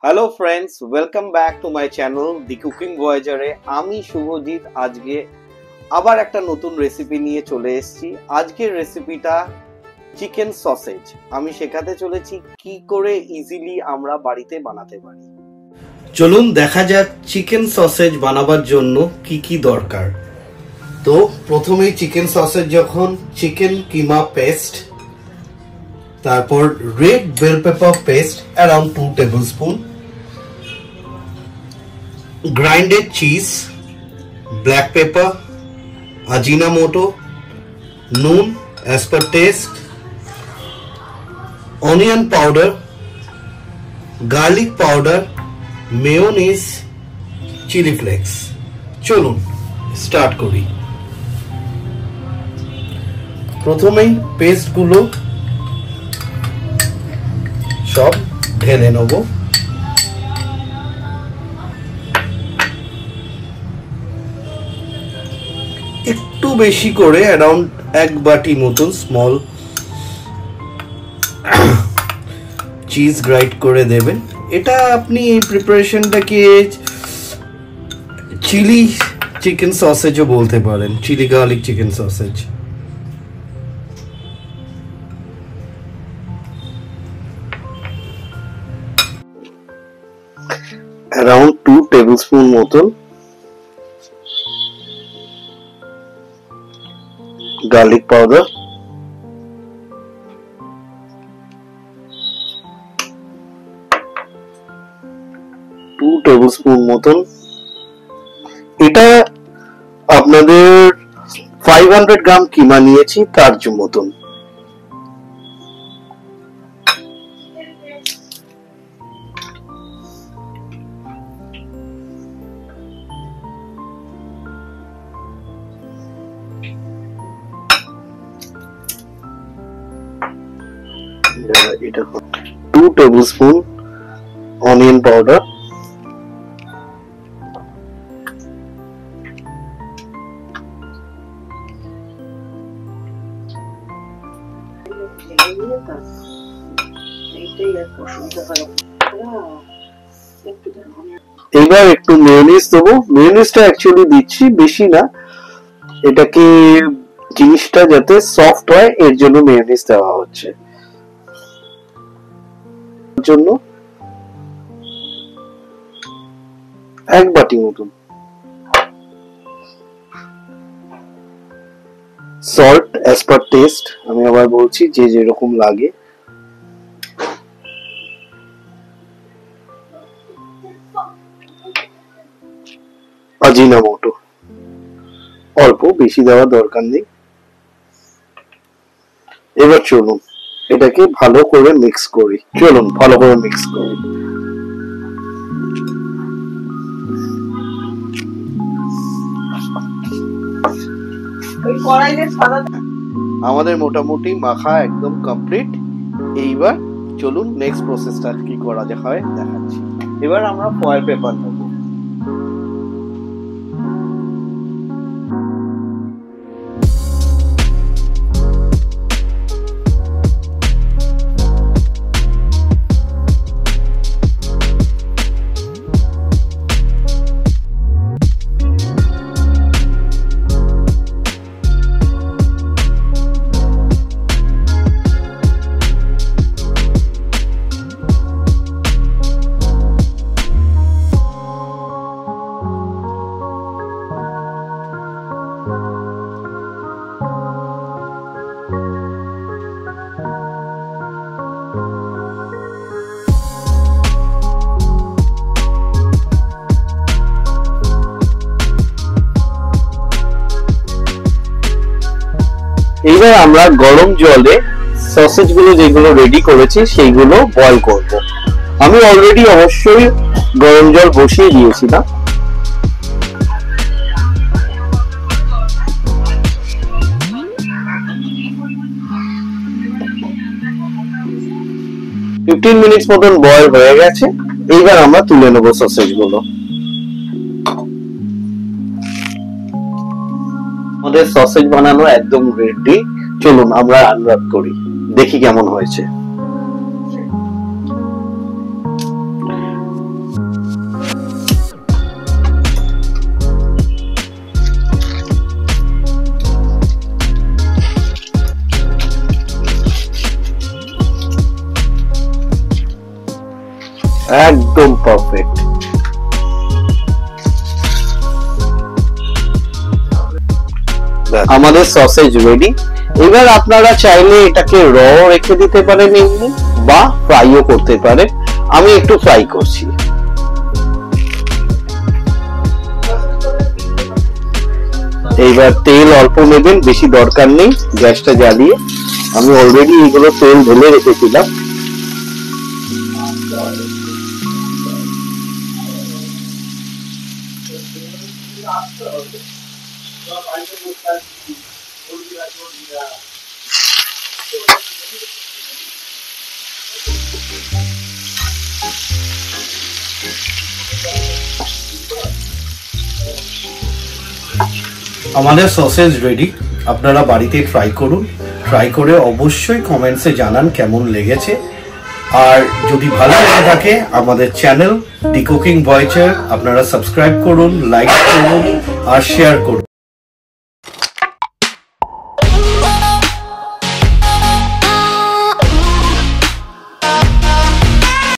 Hello friends, welcome back to my channel the cooking ভয়েজারে। আমি শুভজিৎ আজকে আবার একটা নতুন রেসিপি নিয়ে চলে এসেছি। আজকের রেসিপিটা চিকেন সসেজ। আমি শেখাতে চলেছি কি করে ইজিলি আমরা বাড়িতে বানাতে পারি। চলুন দেখা যাক চিকেন সসেজ বানাবার জন্য কি কি দরকার। তো প্রথমেই চিকেন সসেজ যখন চিকেন কিমা পেস্ট, তারপর red bell pepper paste around 2 tablespoon, grinded cheese, black pepper, ajinomoto, noon as per taste, onion powder, garlic powder, mayonnaise, chili flakes. চলুন স্টার্ট করি। প্রথমেই পেস্টগুলো সব ঢেলে নেব। একটু বেশি করে অ্যারাউন্ড 1 বাটি মতন স্মল চিজ গ্রাইন্ড করে দেবেন। এটা আপনি এই প্রিপারেশনটাকে চিলি চিকেন সসেজও বলতে পারেন, chilli garlic chicken sausage. Around 2 tablespoon মতন garlic powder, 2 tablespoon মতন। এটা আপনাদের 500 গ্রাম কিমা নিয়েছি তার মতন। এটা 2 tablespoon onion powder, এবার একটু মেয়োনিজ দেবো। মেয়োনিজটা অ্যাকচুয়ালি দিচ্ছি বেশি না, এটাকে জিনিসটা যাতে সফট হয় এর জন্য মেয়োনিজ দেওয়া হচ্ছে। জন্য 1 বাটি মতন সল্ট অ্যাজ পার টেস্ট, আমি আবার বলছি যে যেরকম লাগে। আজিনোমোটো অল্প, বেশি দেওয়ার দরকার নেই। এবার চলুন এটাকে ভালো করে মিক্স করি। চলুন ভালো করে মিক্স করি। আমাদের মোটামুটি মাখা একদম কমপ্লিট। এইবার চলুন নেক্সট প্রসেসটা কি করা হয় দেখাচ্ছি। এবার আমরা ফয়েল পেপার নেব। এইবার আমরা গরম জলে সসেজ গুলো যেগুলো রেডি করেছি সেইগুলো বয়েল করব। আমি অলরেডি অবশ্যই গরম জল বসিয়ে দিয়েছিলাম। ফিফটিন মিনিটস মতন বয়েল হয়ে গেছে। এইবার আমরা তুলে নেব সসেজ গুলো। আমাদের সসেজ বানানো একদম রেডি। চলুন আমরা আনর‍্যাপ করি, দেখি কেমন হয়েছে। একদম পারফেক্ট। আমাদের সসেজ রেডি। এবার আপনারা চাইলে এটাকে র রেখে দিতে পারেন এমনি, বা ফ্রাইও করতে পারেন। আমি একটু ফ্রাই করছি। এইবার তেল অল্প নেবেন, বেশি দরকার নেই। গ্যাসটা জ্বালিয়ে আমি অলরেডি এগুলো তেল ঢেলে রেখেছিলাম। আমাদের সসেজ রেডি। আপনারা বাড়িতে ট্রাই করুন, ট্রাই করে অবশ্যই কমেন্টসে জানান কেমন লেগেছে। আর যদি ভালো লেগে থাকে আমাদের চ্যানেল দি কুকিং ভয়েজার আপনারা সাবস্ক্রাইব করুন, লাইক করুন আর শেয়ার করুন।